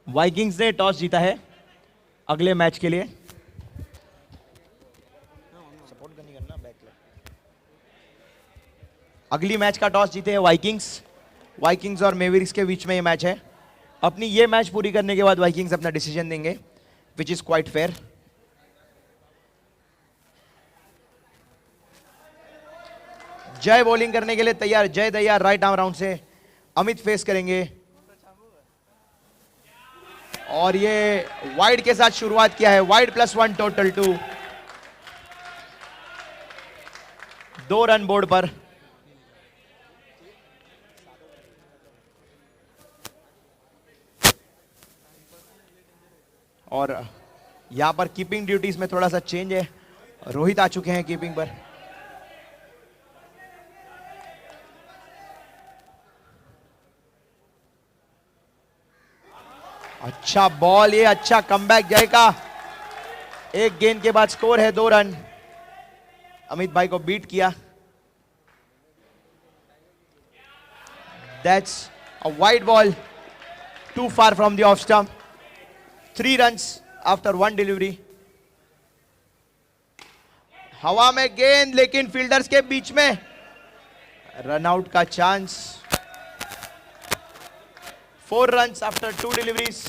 Vikings ने toss जीता है अगले मैच के लिए। अगली मैच का टॉस जीते हैं वाइकिंग्स और मेवरिक्स के बीच में ये मैच है। अपनी ये मैच पूरी करने के बाद वाइकिंग्स अपना डिसीजन देंगे, विच इज क्वाइट फेयर। जय बॉलिंग करने के लिए तैयार, जय तैयार राइट आर्म राउंड से अमित फेस करेंगे और ये वाइड के साथ शुरुआत किया है। वाइड +1 टोटल 2, 2 रन बोर्ड पर। और यहां पर कीपिंग ड्यूटीज में थोड़ा सा चेंज है, रोहित आ चुके हैं कीपिंग पर। अच्छा बॉल, ये अच्छा कमबैक जय का। एक गेंद के बाद स्कोर है 2 रन। अमित भाई को बीट किया। That's a wide ball, too far from the off stump. 3 runs after 1 delivery. हवा में गेंद, लेकिन फील्डर्स के बीच में रन आउट का chance. 4 runs after 2 deliveries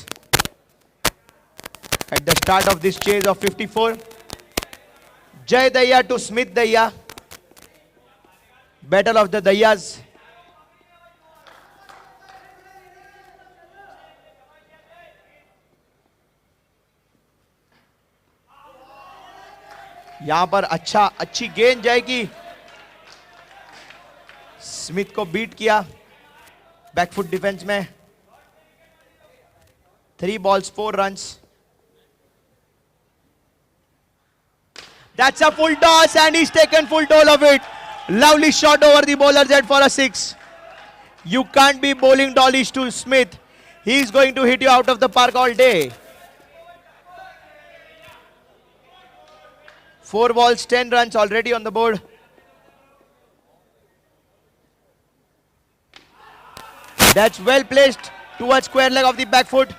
at the start of this chase of 54. Jay Daya to Smith Daya. Battle of the Dayas. यहां पर अच्छी गेंद जाएगी। स्मिथ को बीट किया बैकफुट डिफेंस में। 3 balls, 4 runs. That's a full toss and he's taken full toll of it. Lovely shot over the bowler's head for a 6. You can't be bowling dollies to Smith. He's going to hit you out of the park all day. 4 balls, 10 runs already on the board. That's well placed towards square leg of the back foot.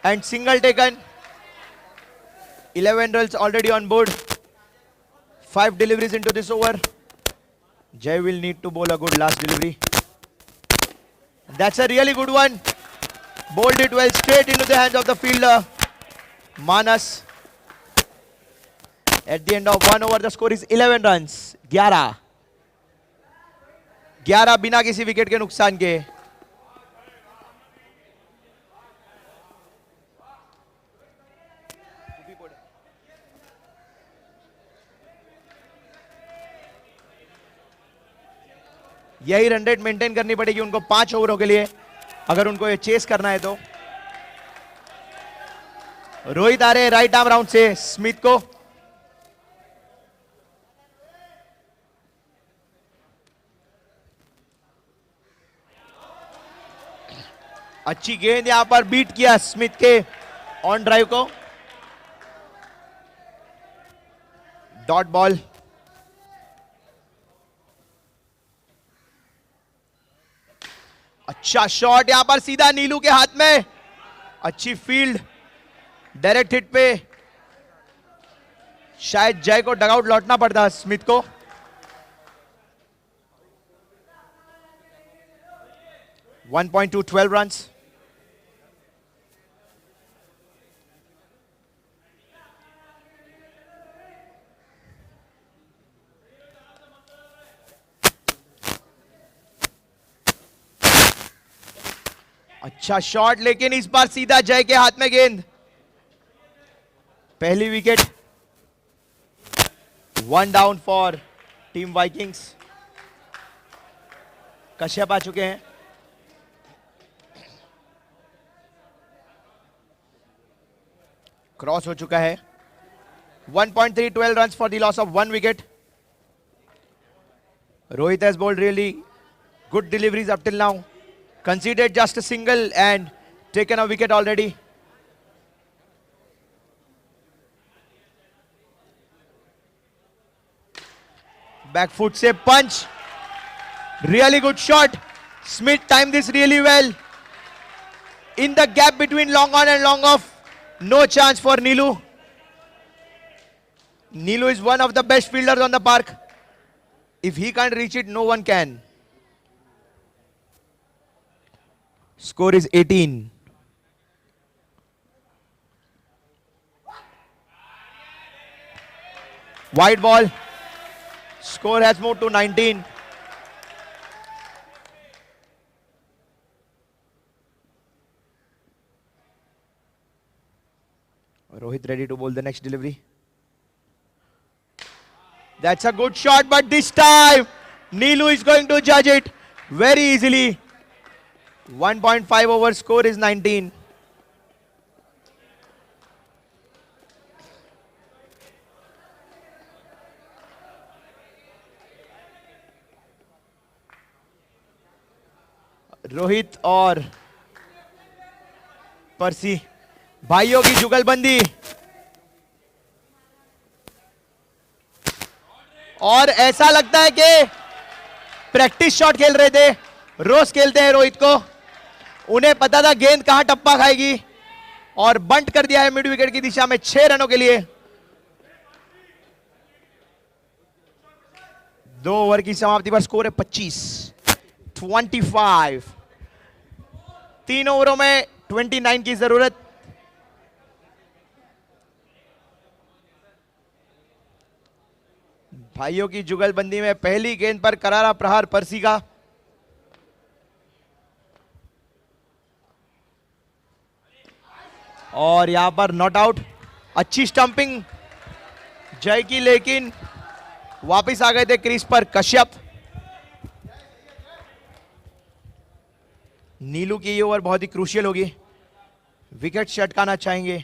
And single taken. 11 runs already on board. 5 deliveries into this over. Jay will need to bowl a good last delivery. That's a really good one. Bowled it well straight into the hands of the fielder, Manas. At the end of 1 over, the score is 11 runs. 11 बिना किसी wicket के नुकसान के। यही run rate maintain करनी पड़ेगी उनको 5 ओवरों के लिए, अगर उनको ये चेस करना है तो। रोहित आ रहे राइट आर्म राउंड से स्मिथ को। अच्छी गेंद यहां पर बीट किया स्मिथ के ऑन ड्राइव को। Dot ball. अच्छा शॉट यहां पर सीधा नीलू के हाथ में। अच्छी फील्ड, डायरेक्ट हिट पे। शायद जय को डगआउट लौटना पड़ता स्मिथ को। One 12 runs. अच्छा शॉट, लेकिन इस बार सीधा जय के हाथ में गेंद। पहली wicket. 1 down for team Vikings. Kashyap आ चुके हैं। क्रॉस हो चुका है। 1.3 12 runs for the loss of 1 wicket. Rohit has bowled really good deliveries up till now. Conceded just a single and taken a wicket already. Back foot se punch. Really good shot. Smith timed this really well. in the gap between long on and long off. No chance for Neelu. Neelu is one of the best fielders on the park. If he can't reach it, no one can. Score is 18. Wide ball. Score has moved to 19. Rohit ready to bowl the next delivery. That's a good shot, but this time Neelu is going to judge it very easily. 1.5 over, score is 19. Rohit और पर्सी भाइयों की जुगलबंदी, और ऐसा लगता है कि practice shot खेल रहे थे. रोज खेलते हैं रोहित को, उन्हें पता था गेंद कहां टप्पा खाएगी और बंट कर दिया है मिड विकेट की दिशा में 6 रनों के लिए. 2 ओवर की समाप्ति पर स्कोर है 25. 3 ओवरों में 29 की जरूरत. भाइयों की जुगलबंदी में पहली गेंद पर करारा प्रहार पर्सी का. और यहां पर नॉट आउट. अच्छी स्टंपिंग जय की, लेकिन वापस आ गए थे क्रीज पर कश्यप. नीलू की ये ओवर बहुत ही क्रूशियल होगी. विकेट से अटकाना चाहेंगे.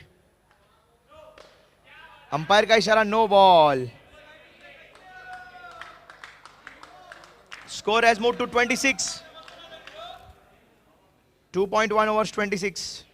अंपायर का इशारा, no ball. Score has moved to 26. 2.1 overs, 26.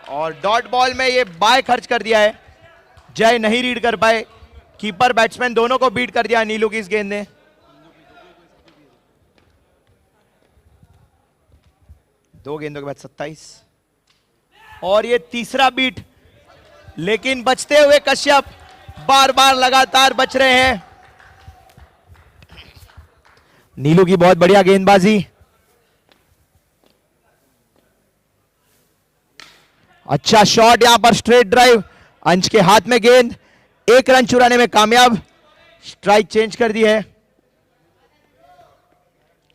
और डॉट बॉल में ये बाय खर्च कर दिया है. जय नहीं रीड कर पाए. कीपर बैट्समैन दोनों को बीट कर दिया नीलू की इस गेंद ने. दो गेंदों के बाद 27. और ये तीसरा बीट, लेकिन बचते हुए कश्यप बार बार लगातार बच रहे हैं. नीलू की बहुत बढ़िया गेंदबाजी. अच्छा शॉट, यहां पर स्ट्रेट ड्राइव. अंश के हाथ में गेंद, 1 रन चुराने में कामयाब. स्ट्राइक चेंज कर दी है.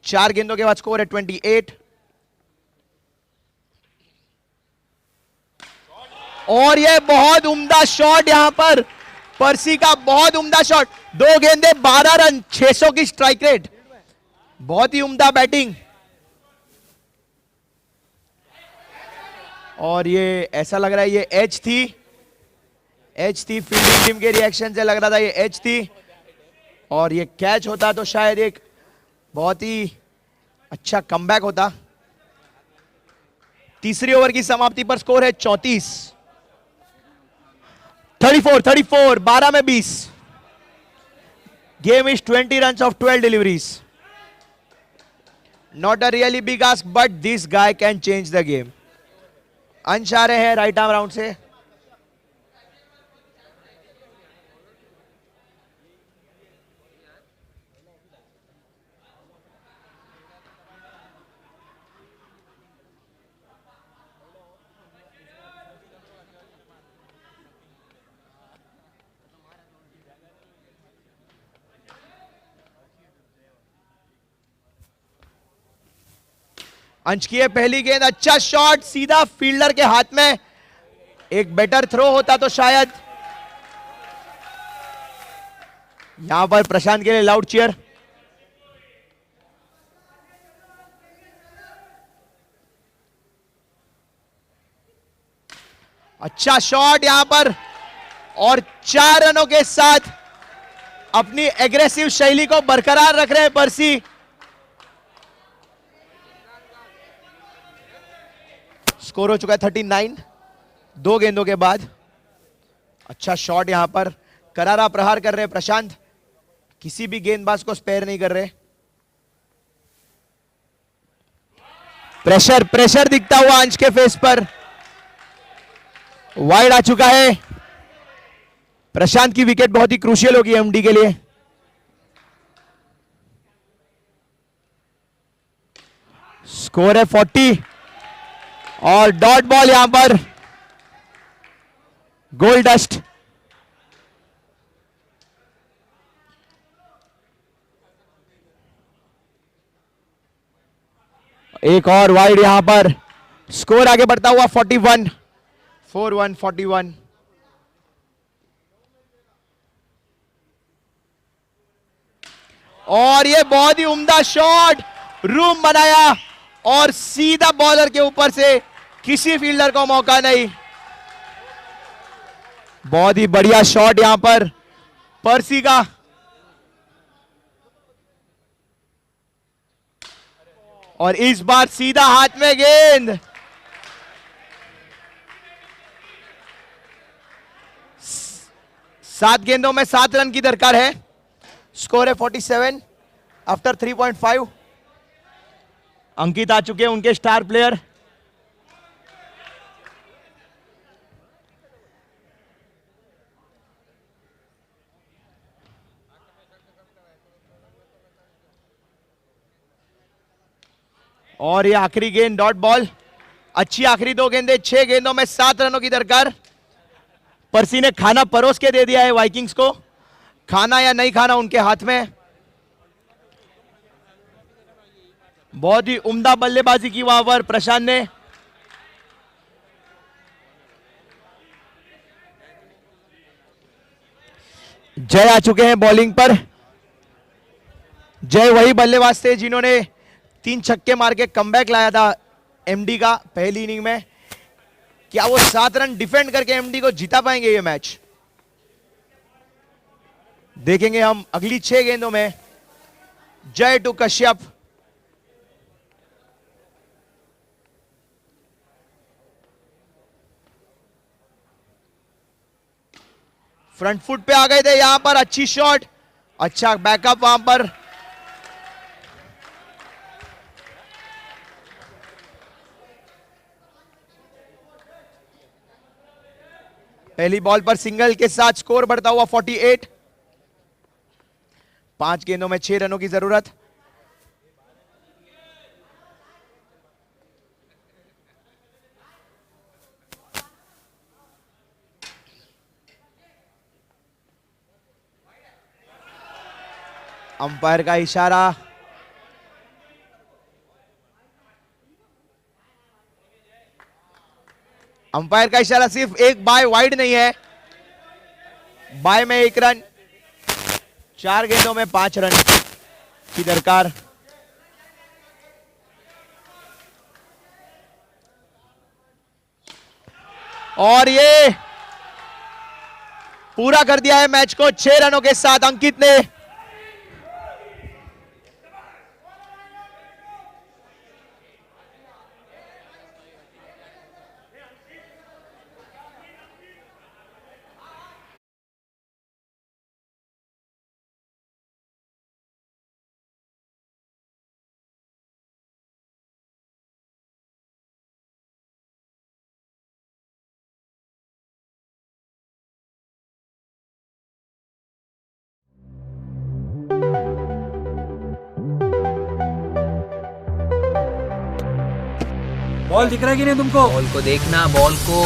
4 गेंदों के बाद स्कोर है 28. और यह बहुत उम्दा शॉट यहां पर पर्सी का, बहुत उम्दा शॉट. 2 गेंदे 12 रन, 600 की स्ट्राइक रेट. बहुत ही उम्दा बैटिंग. और ये ऐसा लग रहा है ये एच थी. फील्डिंग टीम के रिएक्शन से लग रहा था ये एच थी. और ये कैच होता तो शायद एक बहुत ही अच्छा कमबैक होता. तीसरी ओवर की समाप्ति पर स्कोर है 34. 34. 12 में 20. Game is 20 run of 12 deliveries. Not a really big ask, but this guy can change the game. अंश आ रहे हैं राइट आर्म राउंड से. अंश की पहली गेंद, अच्छा शॉट, सीधा फील्डर के हाथ में. एक बेटर थ्रो होता तो शायद. यहां पर प्रशांत के लिए लाउड चीयर. अच्छा शॉट यहां पर, और 4 रनों के साथ अपनी एग्रेसिव शैली को बरकरार रख रहे हैं पर्सी. स्कोर हो चुका है 39 2 गेंदों के बाद। अच्छा शॉट यहां पर, करारा प्रहार कर रहे प्रशांत, किसी भी गेंदबाज को स्पेयर नहीं कर रहे। प्रेशर प्रेशर दिखता हुआ अंश के फेस पर। वाइड आ चुका है। प्रशांत की विकेट बहुत ही क्रूशियल होगी एमडी के लिए। स्कोर है 40 और डॉट बॉल यहां पर, गोल डस्ट। एक और वाइड यहां पर, स्कोर आगे बढ़ता हुआ 41 4-1 41। और ये बहुत ही उम्दा शॉट, रूम बनाया और सीधा बॉलर के ऊपर से, किसी फील्डर को मौका नहीं। बहुत ही बढ़िया शॉट यहां पर पर्सी का। और इस बार सीधा हाथ में गेंद। सात गेंदों में 7 रन की दरकार है। स्कोर है 47 आफ्टर 3.5। अंकित आ चुके हैं उनके स्टार प्लेयर। और ये आखिरी गेंद डॉट बॉल। अच्छी आखिरी 2 गेंदें, 6 गेंदों में 7 रनों की दरकार। पर्सी ने खाना परोस के दे दिया है वाइकिंग्स को, खाना या नहीं खाना उनके हाथ में। बहुत ही उम्दा बल्लेबाजी की वहां पर प्रशांत ने। जय आ चुके हैं बॉलिंग पर। जय वही बल्लेबाज थे जिन्होंने 3 छक्के मार के कमबैक लाया था एमडी का पहली इनिंग में। क्या वो 7 रन डिफेंड करके एमडी को जिता पाएंगे ये मैच? देखेंगे हम अगली 6 गेंदों में। जय टू कश्यप। फ्रंट फुट पे आ गए थे यहां पर, अच्छी शॉट, अच्छा बैकअप वहां पर। पहली बॉल पर सिंगल के साथ स्कोर बढ़ता हुआ 48। 5 गेंदों में 6 रनों की जरूरत। अंपायर का इशारा। अंपायर का इशारा सिर्फ एक बाय वाइड नहीं है, बाय में 1 रन, 4 गेंदों में 5 रन की दरकार। और ये पूरा कर दिया है मैच को 6 रनों के साथ अंकित ने। बॉल दिख रहा है कि नहीं तुमको? बॉल को देखना, बॉल को।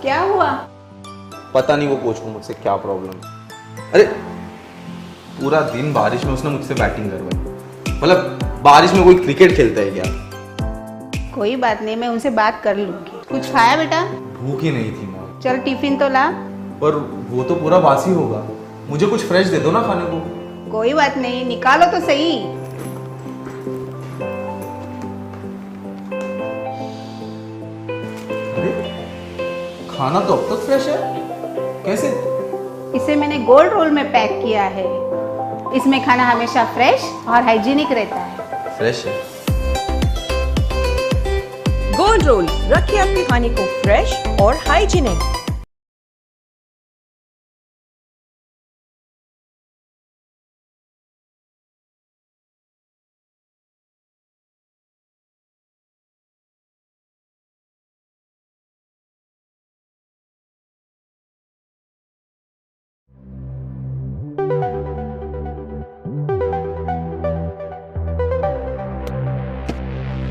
क्या हुआ? पता नहीं वो कोच को मुझसे क्या प्रॉब्लम है। अरे पूरा दिन बारिश में उसने मुझसे बैटिंग करवाई। मतलब बारिश में कोई क्रिकेट खेलता है क्या? कोई बात नहीं, मैं उनसे बात कर लूंगी। कुछ खाया बेटा? भूख ही नहीं थी माँ। चल टिफिन तो ला। पर वो तो पूरा बासी होगा, मुझे कुछ फ्रेश दे दो ना खाने को। कोई बात नहीं, निकालो तो सही। अरे खाना तो अब तक फ्रेश है, कैसे? इसे मैंने गोल्ड रोल में पैक किया है। इसमें खाना हमेशा फ्रेश और हाइजीनिक रहता है। फ्रेश है। गोल्ड रोल, रखिए आपके खाने को फ्रेश और हाइजीनिक।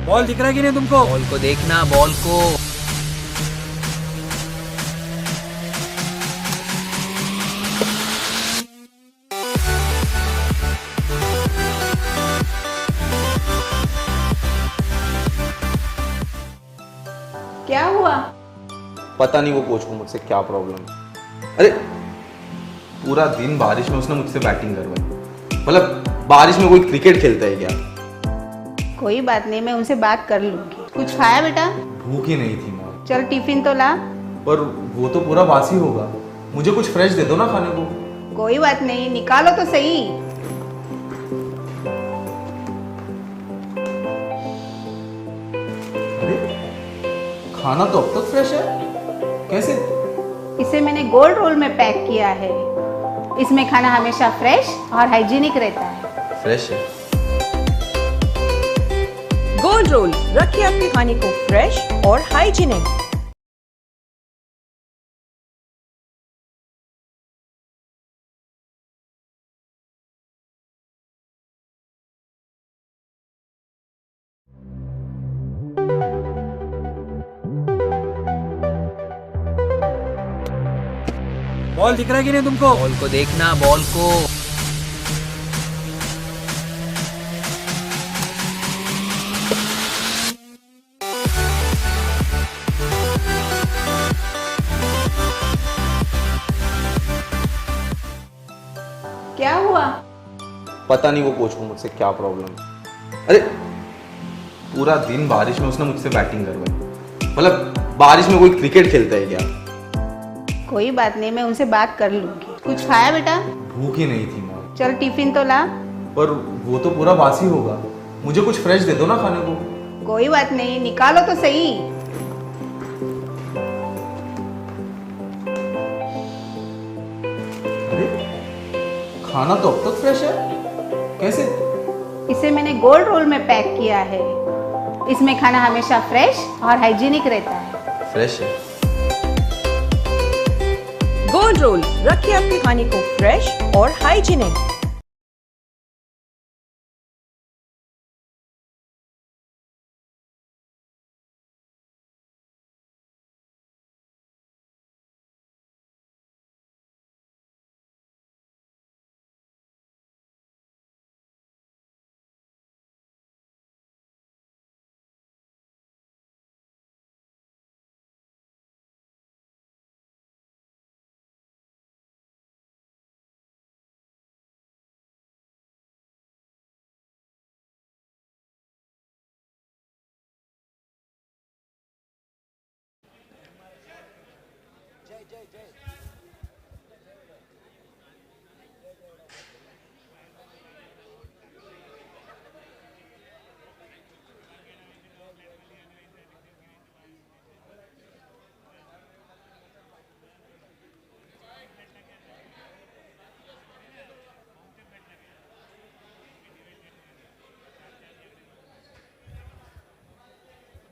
बॉल दिख रहा है कि नहीं तुमको? बॉल को देखना, बॉल को। क्या हुआ? पता नहीं वो कोच को मुझसे क्या प्रॉब्लम है। अरे पूरा दिन बारिश में उसने मुझसे बैटिंग करवाई। मतलब बारिश में कोई क्रिकेट खेलता है क्या? कोई बात नहीं, मैं उनसे बात कर लूंगी। कुछ खाया बेटा? भूख ही नहीं थी माँ। चल टिफिन तो ला। पर वो तो पूरा बासी होगा, मुझे कुछ फ्रेश दे दो ना खाने को। कोई बात नहीं, निकालो तो सही। अरे खाना तो अब तक फ्रेश है, कैसे? इसे मैंने गोल्ड रोल में पैक किया है। इसमें खाना हमेशा फ्रेश और हाइजीनिक रहता है। फ्रेश है। गोल्ड रोल, रखिए आपके खाने को फ्रेश और हाइजीनिक। बॉल दिख रहा है कि नहीं तुमको? बॉल को देखना, बॉल को। क्या हुआ? पता नहीं वो कोच को मुझसे क्या प्रॉब्लम है। अरे पूरा दिन बारिश में उसने मुझसे बैटिंग करवाई। मतलब बारिश में कोई क्रिकेट खेलता है क्या? कोई बात नहीं, मैं उनसे बात कर लूंगी। कुछ खाया बेटा? भूख ही नहीं थी माँ। चल टिफिन तो ला। पर वो तो पूरा बासी होगा, मुझे कुछ फ्रेश दे दो ना खाने को। कोई बात नहीं, निकालो तो सही। अरे खाना तो अब तक फ्रेश है, कैसे? इसे मैंने गोल्ड रोल में पैक किया है। इसमें खाना हमेशा फ्रेश और हाइजीनिक रहता है। फ्रेश है। गोल्ड रोल, रखिए आपके खाने को फ्रेश और हाइजीनिक।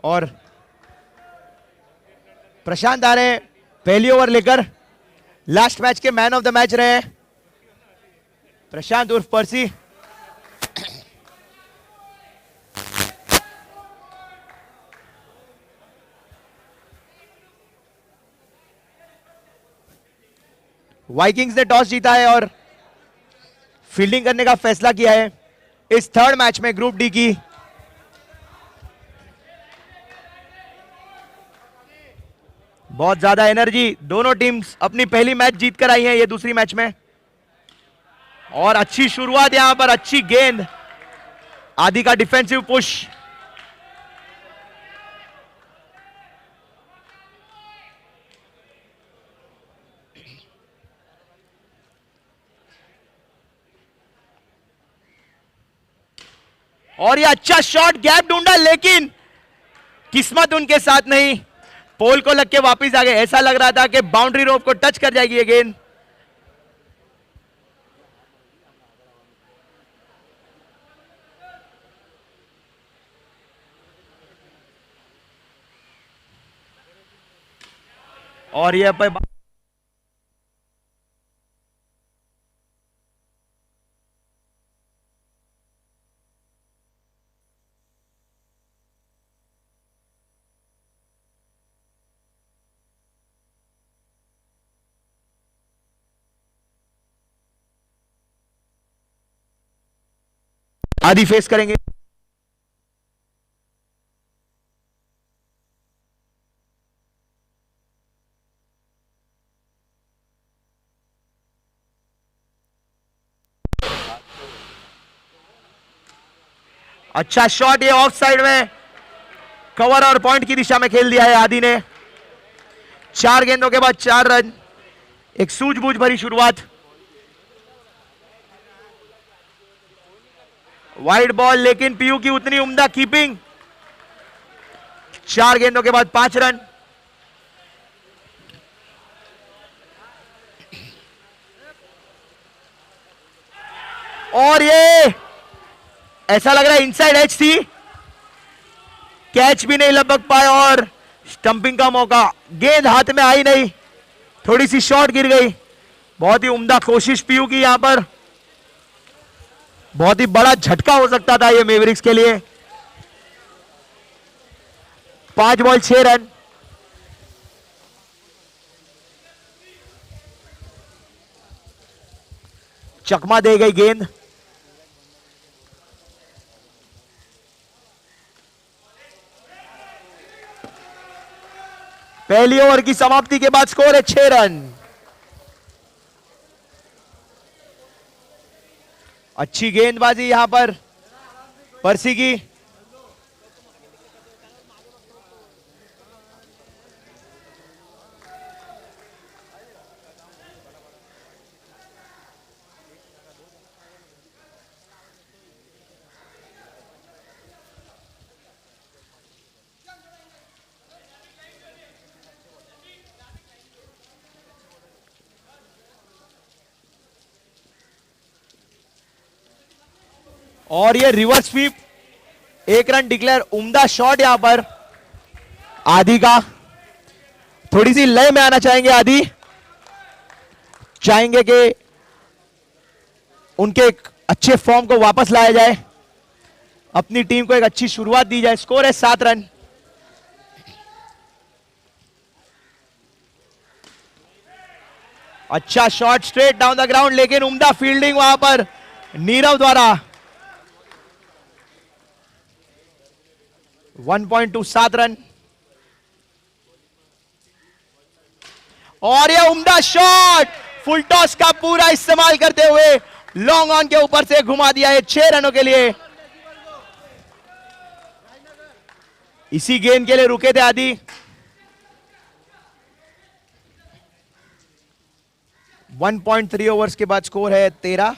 और प्रशांत आ रहे पहली ओवर लेकर। लास्ट मैच के मैन ऑफ द मैच रहे प्रशांत उर्फ पर्सी। वाइकिंग्स ने टॉस जीता है और फील्डिंग करने का फैसला किया है इस थर्ड मैच में ग्रुप डी की। बहुत ज्यादा एनर्जी, दोनों टीम्स अपनी पहली मैच जीत कर आई हैं ये दूसरी मैच में। और अच्छी शुरुआत यहां पर, अच्छी गेंद, आदि का डिफेंसिव पुश। और ये अच्छा शॉट, गैप ढूंढा लेकिन किस्मत उनके साथ नहीं, पोल को लग के वापस आ गए। ऐसा लग रहा था कि बाउंड्री रोप को टच कर जाएगी ये गेंद। और ये पे आदि फेस करेंगे। अच्छा शॉट, ये ऑफ साइड में कवर और पॉइंट की दिशा में खेल दिया है आदि ने। 4 गेंदों के बाद 4 रन, एक सूझबूझ भरी शुरुआत। वाइड बॉल लेकिन पीयू की उतनी उम्दा कीपिंग। 4 गेंदों के बाद 5 रन। और ये ऐसा लग रहा है इनसाइड एज थी, कैच भी नहीं लपक पाए और स्टंपिंग का मौका, गेंद हाथ में आई नहीं, थोड़ी सी शॉट गिर गई। बहुत ही उम्दा कोशिश पीयू की यहां पर, बहुत ही बड़ा झटका हो सकता था ये मेवरिक्स के लिए। 5 बॉल 6 रन। चकमा दे गई गेंद। पहली ओवर की समाप्ति के बाद स्कोर है 6 रन। अच्छी गेंदबाजी यहां पर पर्सी की। और ये रिवर्स स्वीप, 1 रन डिक्लेयर। उम्दा शॉट यहां पर आदि का। थोड़ी सी लय में आना चाहेंगे आदि, चाहेंगे कि उनके एक अच्छे फॉर्म को वापस लाया जाए, अपनी टीम को एक अच्छी शुरुआत दी जाए। स्कोर है 7 रन। अच्छा shot straight down the ground लेकिन उम्दा फील्डिंग वहां पर नीरव द्वारा। 1.2 7 रन। और यह उम्दा शॉट फुल टॉस का पूरा इस्तेमाल करते हुए लॉन्ग ऑन के ऊपर से घुमा दिया है 6 रनों के लिए। इसी गेंद के लिए रुके थे आदि। वन 1.3 ओवर्स के बाद स्कोर है 13।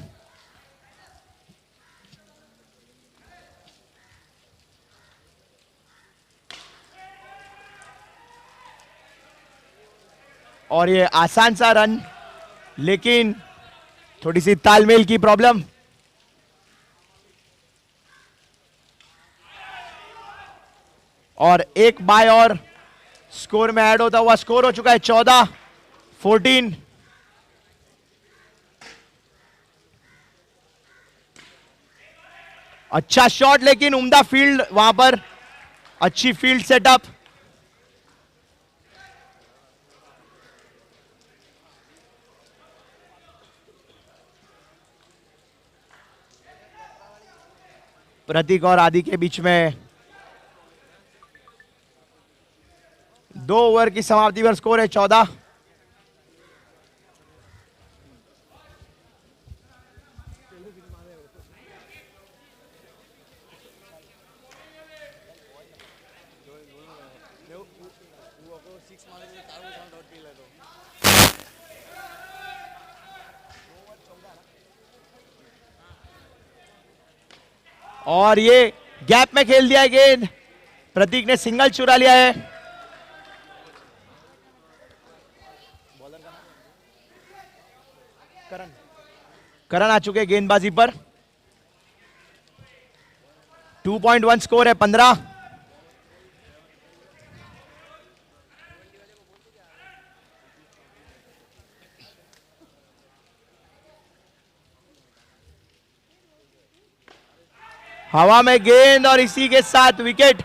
और ये आसान सा रन लेकिन थोड़ी सी तालमेल की प्रॉब्लम। और एक बाय और स्कोर में ऐड होता हुआ स्कोर हो चुका है 14-14। अच्छा शॉट लेकिन उम्दा फील्ड वहां पर, अच्छी फील्ड सेटअप। प्रतीक और आदि के बीच में 2 ओवर की समाप्ति पर स्कोर है 14। और ये गैप में खेल दिया है गेंद, प्रतीक ने सिंगल चुरा लिया है। करण आ चुके गेंदबाजी पर। 2.1 स्कोर है, 15। हवा में गेंद और इसी के साथ विकेट।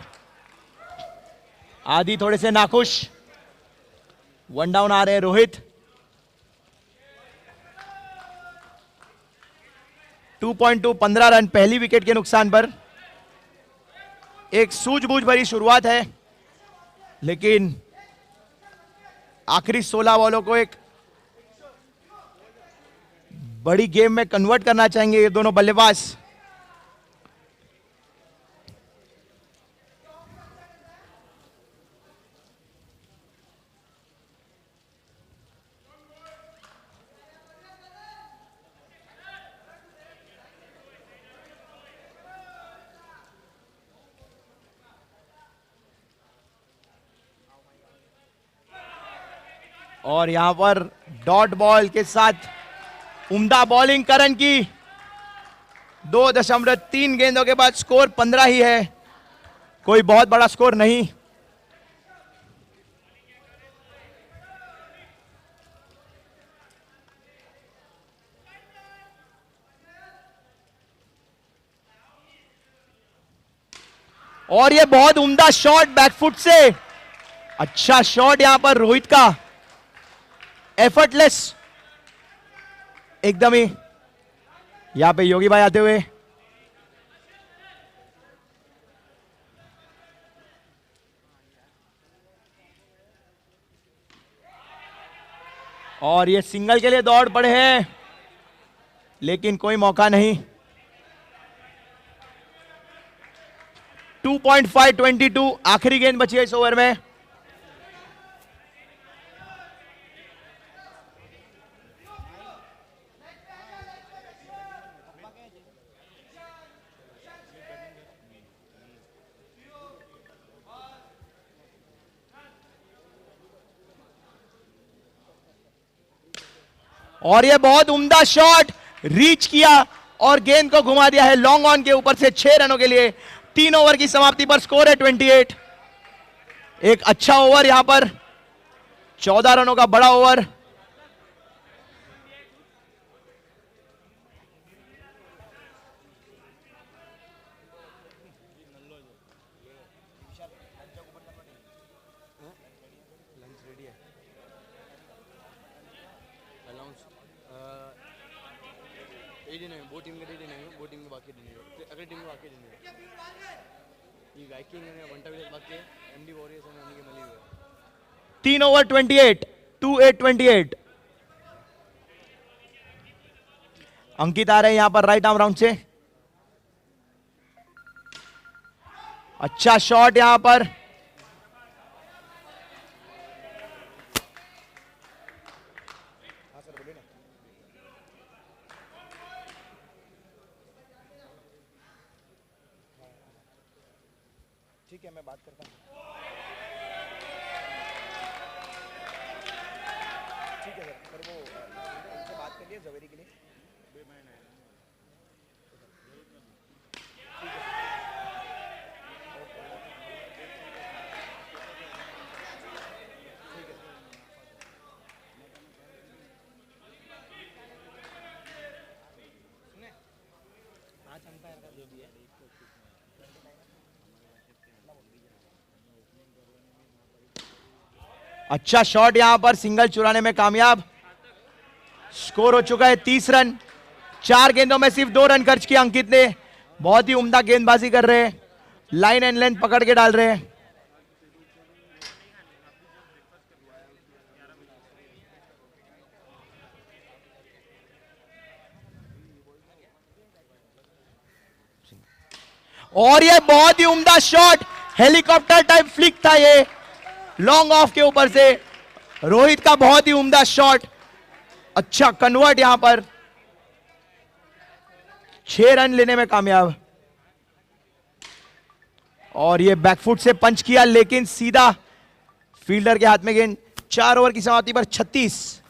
आदि थोड़े से नाखुश। 1 डाउन आ रहे हैं रोहित। 2.2 15 रन पहली विकेट के नुकसान पर। एक सूझबूझ भरी शुरुआत है, लेकिन आखिरी 16 बॉलों को एक बड़ी गेम में कन्वर्ट करना चाहेंगे ये दोनों बल्लेबाज। और यहां पर डॉट बॉल के साथ उम्दा बॉलिंग करण की। 2.3 गेंदों के बाद स्कोर 15 ही है, कोई बहुत बड़ा स्कोर नहीं। और ये बहुत उम्दा शॉट बैकफुट से। अच्छा शॉट यहां पर रोहित का, एफर्टलेस एकदम ही। यहां पे योगी भाई आते हुए। और ये सिंगल के लिए दौड़ पड़े हैं, लेकिन कोई मौका नहीं। 2.522 आखिरी गेंद बची है इस ओवर में। और ये बहुत उम्दा शॉट, रीच किया और गेंद को घुमा दिया है लॉन्ग ऑन के ऊपर से 6 रनों के लिए। 3 ओवर की समाप्ति पर स्कोर है 28। एक अच्छा ओवर यहां पर, 14 रनों का बड़ा ओवर। तीन ओवर 28, 2-8-28। अंकित आ रहे हैं यहां पर राइट आर्म राउंड से। अच्छा शॉट यहां पर। ठीक है, मैं बात करता हूं। ठीक है सर, पर वो उनसे बात कर लिया जवेरी के लिए। अच्छा शॉट यहां पर, सिंगल चुराने में कामयाब। स्कोर हो चुका है 30 रन। 4 गेंदों में सिर्फ 2 रन खर्च किए अंकित ने। बहुत ही उम्दा गेंदबाजी कर रहे हैं, लाइन एंड लेंथ पकड़ के डाल रहे हैं। और ये बहुत ही उम्दा शॉट, हेलीकॉप्टर टाइप फ्लिक था ये, लॉन्ग ऑफ के ऊपर से। रोहित का बहुत ही उम्दा शॉट, अच्छा कन्वर्ट यहां पर। 6 रन लेने में कामयाब। और ये बैकफुट से पंच किया लेकिन सीधा फील्डर के हाथ में गेंद। 4 ओवर की समाप्ति पर 36।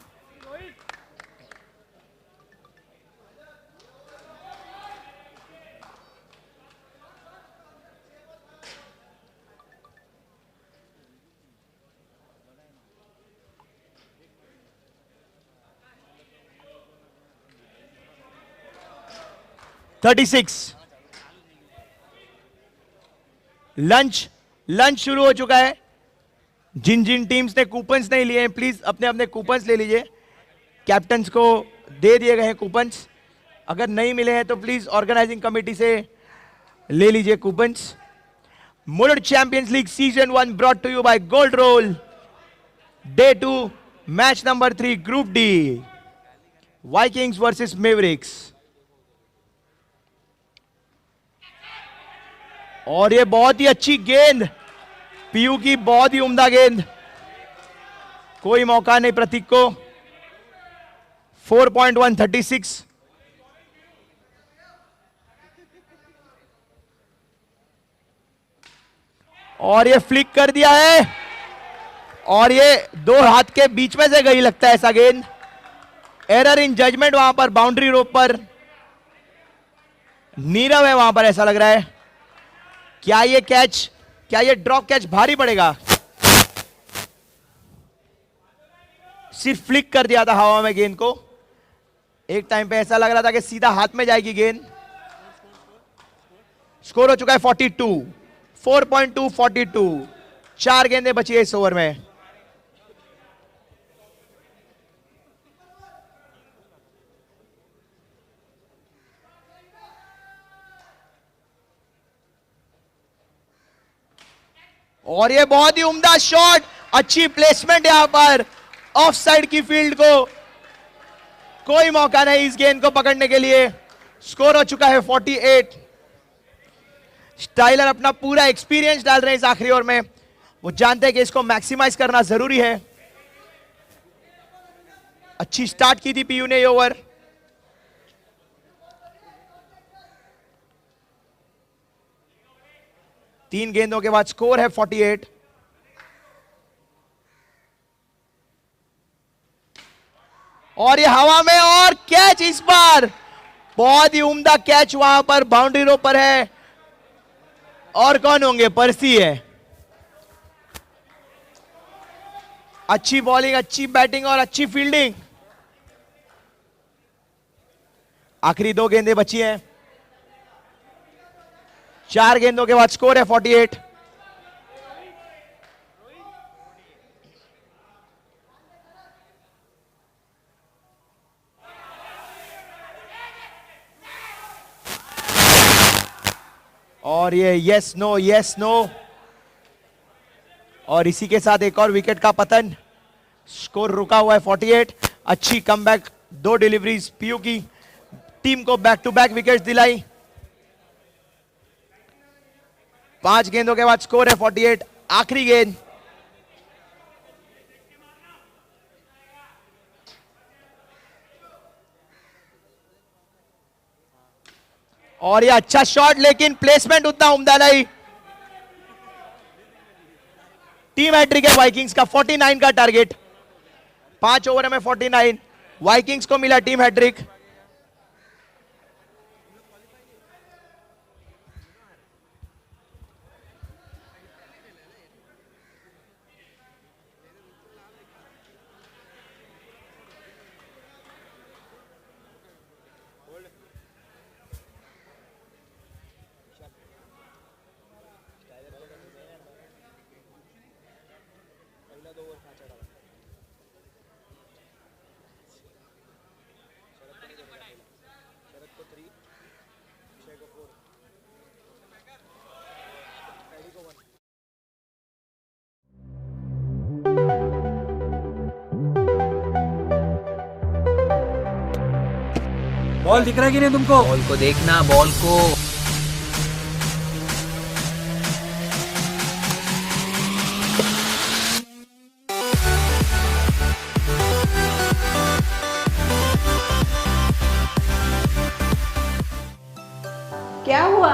लंच शुरू हो चुका है। जिन जिन टीम्स ने कूपन्स नहीं लिए हैं प्लीज अपने अपने कूपन्स ले लीजिए। कैप्टन्स को दे दिए गए हैं कूपन्स, अगर नहीं मिले हैं तो प्लीज ऑर्गेनाइजिंग कमेटी से ले लीजिए coupons. Mulund champions league season 1 brought to you by Gold Roll. Day 2 match number 3 group D, Vikings versus Mavericks. और ये बहुत ही अच्छी गेंद पीयू की, बहुत ही उम्दा गेंद। कोई मौका नहीं प्रतीक को। 4.136। और ये फ्लिक कर दिया है और ये 2 हाथ के बीच में से गई लगता है ऐसा गेंद। एरर इन जजमेंट वहां पर बाउंड्री रोप पर। नीरव है वहां पर ऐसा लग रहा है। क्या ये ड्रॉप कैच भारी पड़ेगा? सिर्फ फ्लिक कर दिया था हवा में गेंद को। एक टाइम पे ऐसा लग रहा था कि सीधा हाथ में जाएगी गेंद। स्कोर हो चुका है 42। 4.242। 4 गेंदें बची है इस ओवर में। और ये बहुत ही उम्दा शॉट, अच्छी प्लेसमेंट यहां पर ऑफ साइड की फील्ड को। कोई मौका नहीं इस गेंद को पकड़ने के लिए। स्कोर हो चुका है 48। स्टाइलर अपना पूरा एक्सपीरियंस डाल रहे हैं इस आखिरी ओवर में। वो जानते हैं कि इसको मैक्सिमाइज करना जरूरी है। अच्छी स्टार्ट की थी पीयू ने ये ओवर। तीन गेंदों के बाद स्कोर है 48। और ये हवा में और कैच इस बार। बहुत ही उम्दा कैच वहां पर बाउंड्री रो पर है। और कौन होंगे? पर्सी है। अच्छी बॉलिंग, अच्छी बैटिंग और अच्छी फील्डिंग। आखिरी 2 गेंदें बची हैं। 4 गेंदों के बाद स्कोर है 48। और ये यस नो और इसी के साथ एक और विकेट का पतन। स्कोर रुका हुआ है 48। अच्छी कमबैक, 2 डिलीवरीज पीयू की टीम को बैक टू बैक विकेट्स दिलाई। 5 गेंदों के बाद स्कोर है 48। आखिरी गेंद। और ये अच्छा शॉट लेकिन प्लेसमेंट उतना उम्दा नहीं। टीम हैट्रिक है वाइकिंग्स का। 49 का टारगेट। 5 ओवर में 49। वाइकिंग्स को मिला टीम हैट्रिक। बॉल दिख रहा है कि नहीं तुमको? बॉल को देखना, बॉल को। क्या हुआ?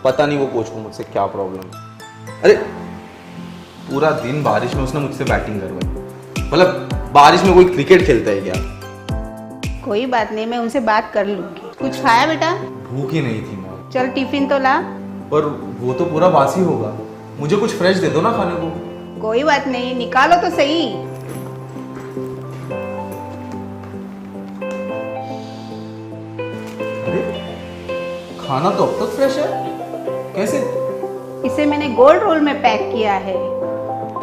पता नहीं वो कोच को मुझसे क्या प्रॉब्लम है। अरे पूरा दिन बारिश में उसने मुझसे बैटिंग करवाई। मतलब बारिश में कोई क्रिकेट खेलता है क्या? कोई बात नहीं, मैं उनसे बात कर लूंगी। कुछ खाया बेटा? भूख ही नहीं थी माँ। चल टिफिन तो ला। पर वो तो पूरा बासी होगा, मुझे कुछ फ्रेश दे दो ना खाने को। कोई बात नहीं, निकालो तो सही। अरे खाना तो अब तक फ्रेश है, कैसे? इसे मैंने गोल्ड रोल में पैक किया है।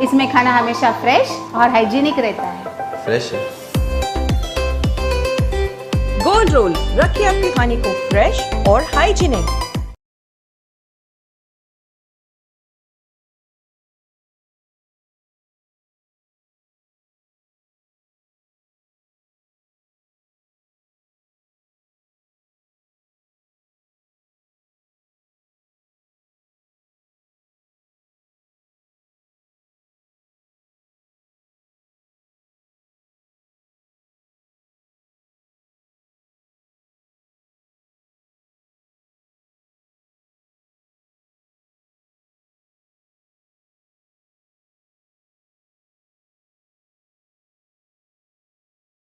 इसमें खाना हमेशा फ्रेश और हाइजीनिक रहता है। फ्रेश है। गोल्ड रोल, रखिए आपके खाने को फ्रेश और hygienic.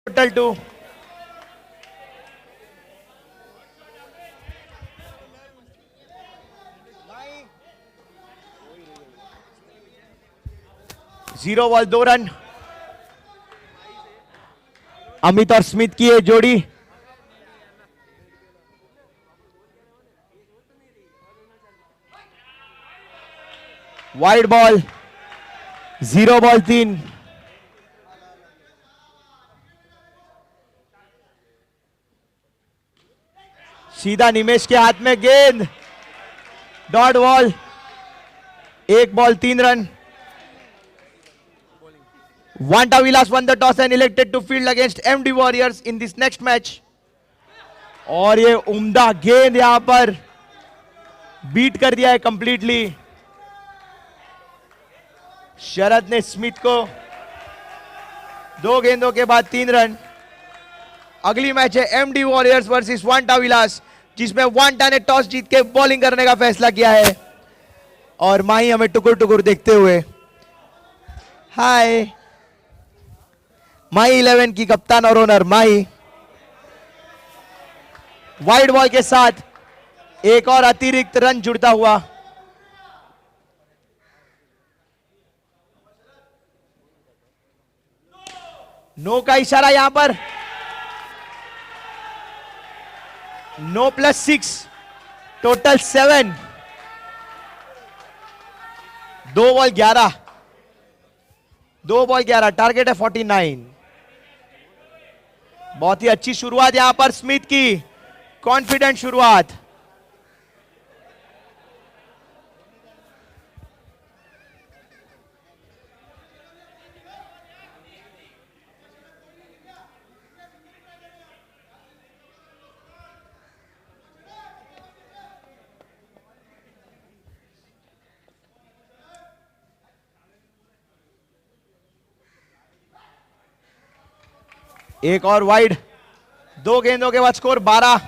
Total 2। Zero ball 2 run. Amit और स्मिथ की ये जोड़ी वाइड बॉल, 0 बॉल 3। सीधा निमेश के हाथ में गेंद, dot ball, 1 ball 3 run. Wanta Vilas won the toss and elected to field against MD Warriors in this next match. और ये उम्दा गेंद यहां पर बीट कर दिया है कंप्लीटली। शरद ने स्मिथ को 2 गेंदों के बाद 3 रन। अगली मैच है MD Warriors वर्सेस वांटा विलास, जिसमें वांटा ने टॉस जीत के बॉलिंग करने का फैसला किया है और माही हमें टुकुर टुकुर देखते हुए। हाय माही 11 की कप्तान और ओनर माही वाइड बॉल के साथ एक और अतिरिक्त रन जुड़ता हुआ। नो का इशारा यहां पर। No +6, total 7। 2 ball 11, 2 ball 11, target है 49। बहुत ही अच्छी शुरुआत यहां पर स्मिथ की, कॉन्फिडेंट शुरुआत। एक और वाइड, 2 गेंदों के बाद स्कोर 12।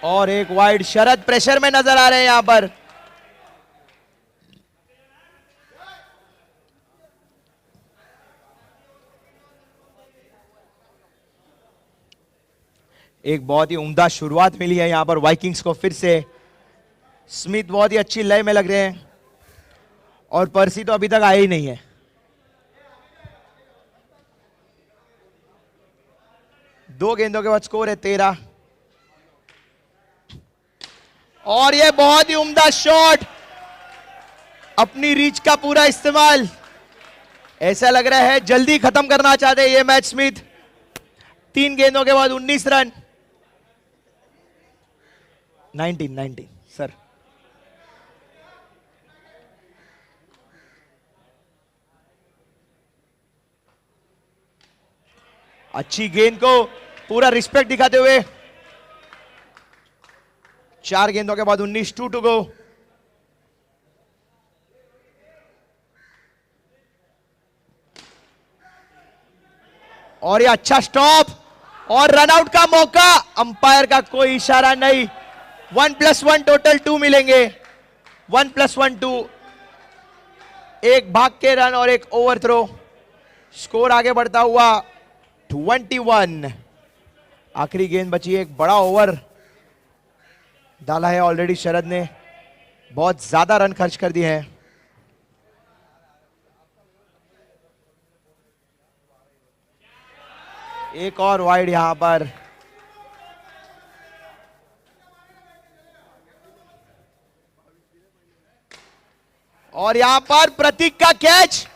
और एक वाइड। शरद प्रेशर में नजर आ रहे हैं यहां पर। एक बहुत ही उम्दा शुरुआत मिली है यहां पर वाइकिंग्स को फिर से। स्मिथ बहुत ही अच्छी लय में लग रहे हैं और पर्सी तो अभी तक आया ही नहीं है। दो गेंदों के बाद स्कोर है 13। और यह बहुत ही उम्दा शॉट, अपनी रीच का पूरा इस्तेमाल। ऐसा लग रहा है जल्दी खत्म करना चाहते हैं ये मैच स्मिथ। 3 गेंदों के बाद 19 रन। 19 सर। अच्छी गेंद को पूरा रिस्पेक्ट दिखाते हुए 4 गेंदों के बाद 19, 2 टू गो। और ये अच्छा स्टॉप और रनआउट का मौका, अंपायर का कोई इशारा नहीं। 1+1 टोटल 2 मिलेंगे। 1+1 2, एक भाग के रन और एक ओवर थ्रो। स्कोर आगे बढ़ता हुआ 21। आखिरी गेंद बची है, एक बड़ा ओवर डाला है ऑलरेडी शरद ने, बहुत ज्यादा रन खर्च कर दिए हैं। एक और वाइड यहां पर। और यहां पर प्रतीक का कैच,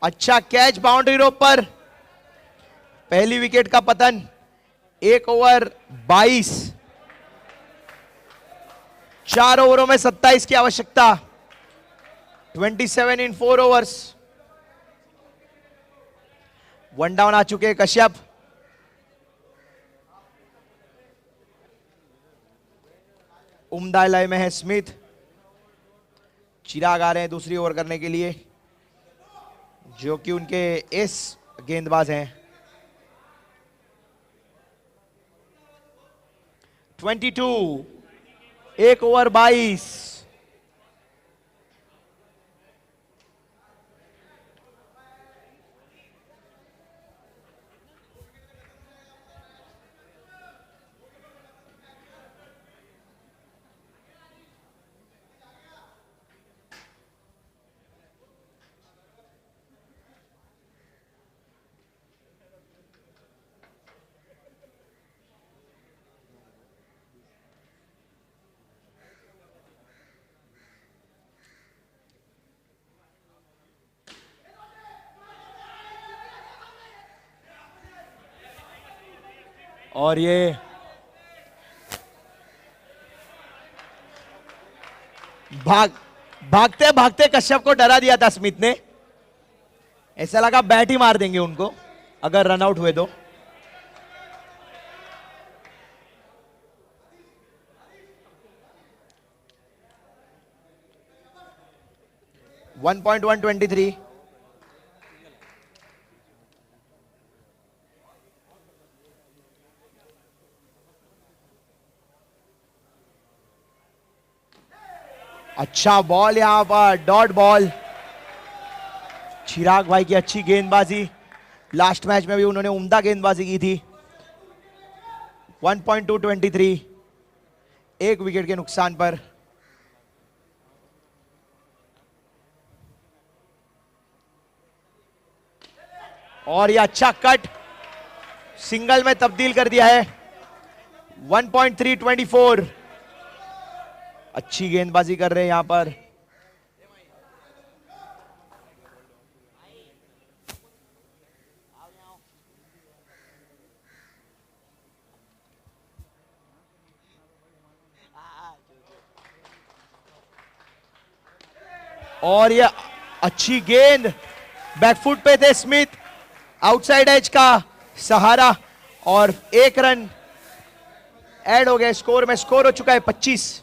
अच्छा कैच बाउंड्री रोप पर। पहली विकेट का पतन। 1 ओवर 22, 4 ओवरों में 27 की आवश्यकता। 27 इन 4 ओवर्स। 1 डाउन आ चुके कश्यप। उम्दा लय में है स्मिथ। चिराग आ रहे हैं दूसरी ओवर करने के लिए, जो कि उनके एस गेंदबाज हैं। 22, 1 ओवर 22। और ये भागते भागते कश्यप को डरा दिया था स्मिथ ने। ऐसा लगा बैट ही मार देंगे उनको अगर रन आउट हुए तो। .123। अच्छा बॉल यहां पर, डॉट बॉल। चिराग भाई की अच्छी गेंदबाजी, लास्ट मैच में भी उन्होंने उम्दा गेंदबाजी की थी। 1.223, 1 विकेट के नुकसान पर। और यह अच्छा कट सिंगल में तब्दील कर दिया है। 1.324, अच्छी गेंदबाजी कर रहे हैं यहां पर। और ये अच्छी गेंद, बैकफुट पे थे स्मिथ, आउटसाइड एज का सहारा और 1 रन ऐड हो गए स्कोर में। स्कोर हो चुका है 25।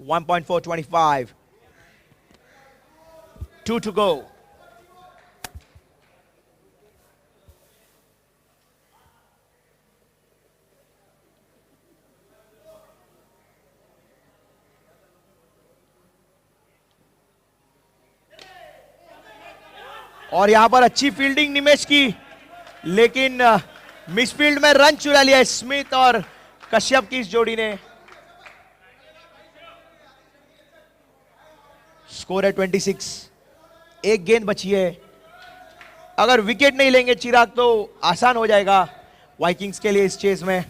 $1.425, 2 to go. और यहां पर अच्छी फील्डिंग निमेश की, लेकिन मिसफील्ड में रन चुरा लिया स्मिथ और कश्यप की इस जोड़ी ने। स्कोर है 26, 1 गेंद बची है। अगर विकेट नहीं लेंगे चिराग तो आसान हो जाएगा वाइकिंग्स के लिए इस चेस में।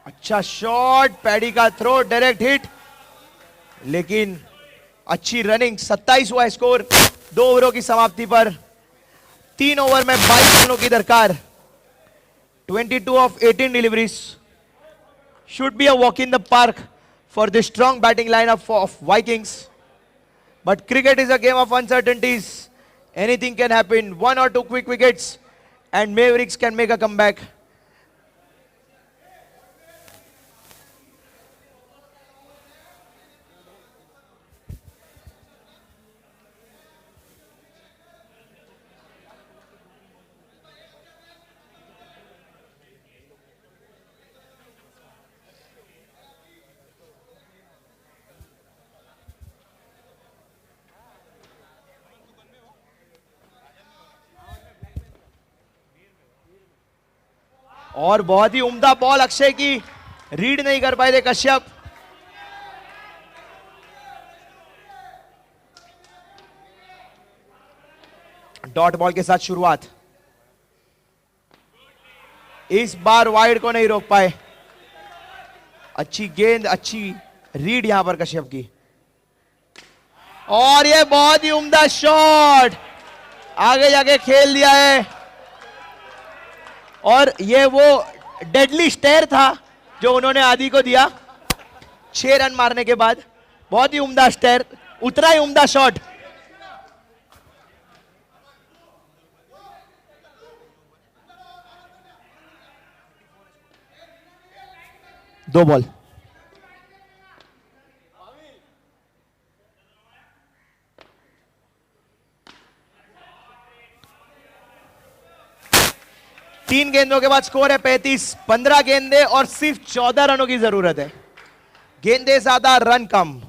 अच्छा शॉट, पैडी का थ्रो, डायरेक्ट हिट, लेकिन अच्छी रनिंग। 27 हुआ स्कोर 2 ओवरों की समाप्ति पर। 3 ओवर में 22 रनों की दरकार। 22 of 18 deliveries should be a walk in the park for the strong batting lineup of Vikings. But cricket is a game of uncertainties. Anything can happen. 1 or 2 quick wickets and Mavericks can make a comeback. और बहुत ही उम्दा ball Akshay की, read नहीं कर पाए थे Kashyap. Dot ball के साथ शुरुआत, इस बार वाइड को नहीं रोक पाए। अच्छी गेंद, अच्छी रीड यहां पर कश्यप की, और ये बहुत ही उम्दा शॉट, आगे जाके खेल दिया है। और ये वो डेडली स्टेयर था जो उन्होंने आदि को दिया 6 रन मारने के बाद। बहुत ही उम्दा स्टेयर, उतना ही उम्दा शॉट। दो बॉल, तीन गेंदों के बाद स्कोर है 35। 15 गेंदे और सिर्फ 14 रनों की जरूरत है। गेंदे ज्यादा, रन कम।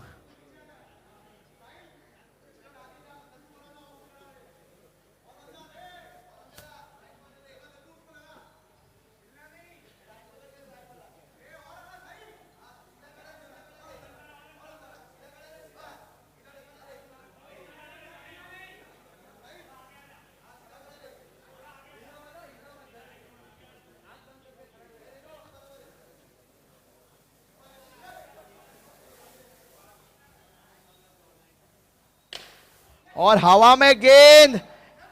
और हवा में गेंद,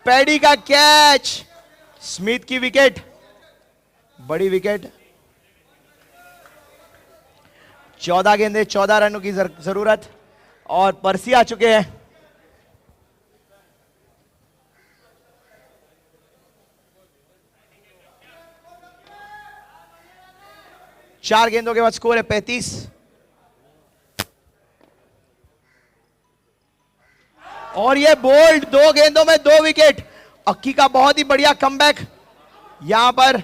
पैडी का कैच, स्मिथ की विकेट, बड़ी विकेट। 14 गेंदे 14 रनों की जरूरत, और पर्सी आ चुके हैं। चार गेंदों के बाद स्कोर है 35। और ये बोल्ड, 2 गेंदों में 2 विकेट। अक्की का बहुत ही बढ़िया कमबैक यहां पर।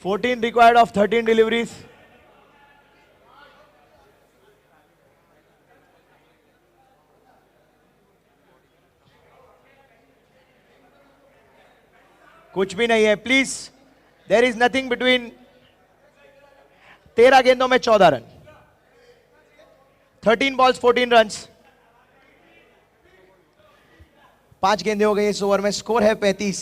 14 रिक्वायर्ड ऑफ 13 डिलीवरीज। कुछ भी नहीं है please, there is nothing between. 13 गेंदों में 14 रन, 13 बॉल्स 14 रन्स। 5 गेंदे हो गए इस ओवर में, स्कोर है 35।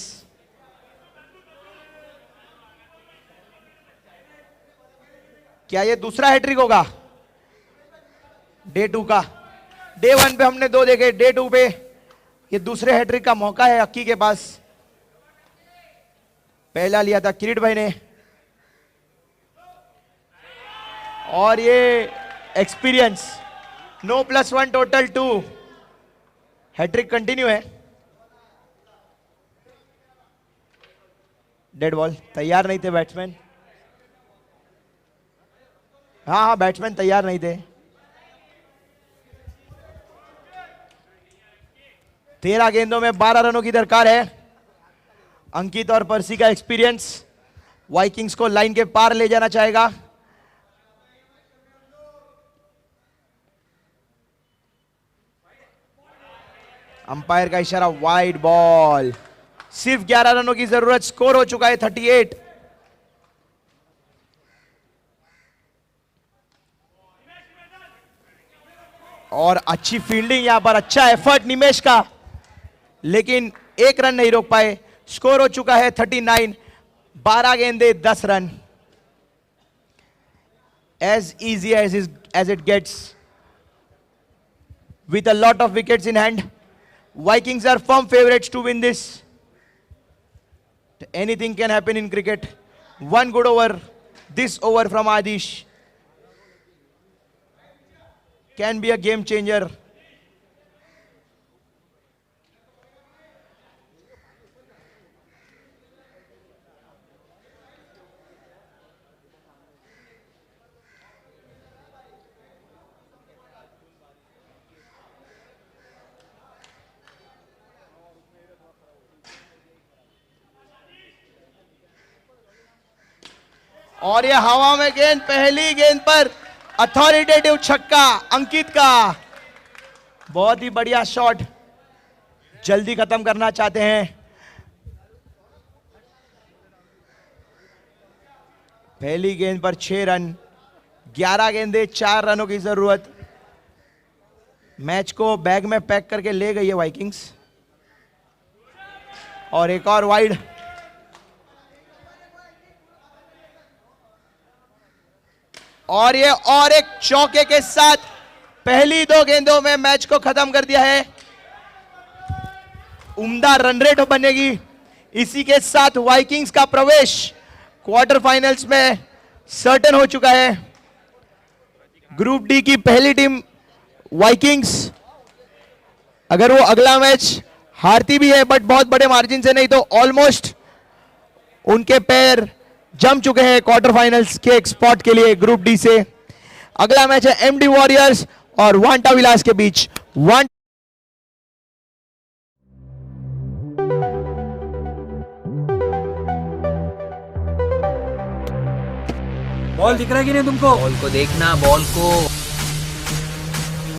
क्या ये दूसरा हैट्रिक होगा डे 2 का? डे 1 पे हमने 2 देखे, डे 2 पे ये दूसरे हैट्रिक का मौका है अक्की के पास। पहला लिया था किरीट भाई ने, और ये experience. No +1 total 2, hattrick continue है। डेड बॉल, तैयार नहीं थे बैट्समैन। हाँ, बैट्समैन तैयार नहीं थे। 13 गेंदों में 12 रनों की दरकार है। अंकित और पर्सी का एक्सपीरियंस वाइकिंग्स को लाइन के पार ले जाना चाहेगा। अंपायर का इशारा, वाइड बॉल। सिर्फ 11 रनों की जरूरत, स्कोर हो चुका है 38। और अच्छी फील्डिंग यहां पर, अच्छा एफर्ट निमेश का, लेकिन 1 रन नहीं रोक पाए। स्कोर हो चुका है 39। 12 गेंदे 10 run. As easy as it gets, with a lot of wickets in hand. Vikings are firm favorites to win this. Anything can happen in cricket. One good over, this over from Adish can be a game changer. और ये हवा में गेंद, पहली गेंद पर authoritative छक्का अंकित का। बहुत ही बढ़िया शॉट, जल्दी खत्म करना चाहते हैं। पहली गेंद पर 6 रन, 11 गेंदे 4 रनों की जरूरत। मैच को बैग में पैक करके ले गई है वाइकिंग्स। और एक और वाइड। और ये और एक चौके के साथ पहली 2 गेंदों में मैच को खत्म कर दिया है। उम्दा रन रेट बनेगी। इसी के साथ वाइकिंग्स का प्रवेश क्वार्टर फाइनल्स में सर्टेन हो चुका है। ग्रुप डी की पहली टीम वाइकिंग्स, अगर वो अगला मैच हारती भी है बट बहुत बड़े मार्जिन से नहीं, तो ऑलमोस्ट उनके पैर जम चुके हैं क्वार्टर फाइनल्स के एक स्पॉट के लिए ग्रुप डी से। अगला मैच है एमडी वॉरियर्स और वांटा विलास के बीच। बॉल दिख रहा है कि नहीं तुमको? बॉल को देखना, बॉल को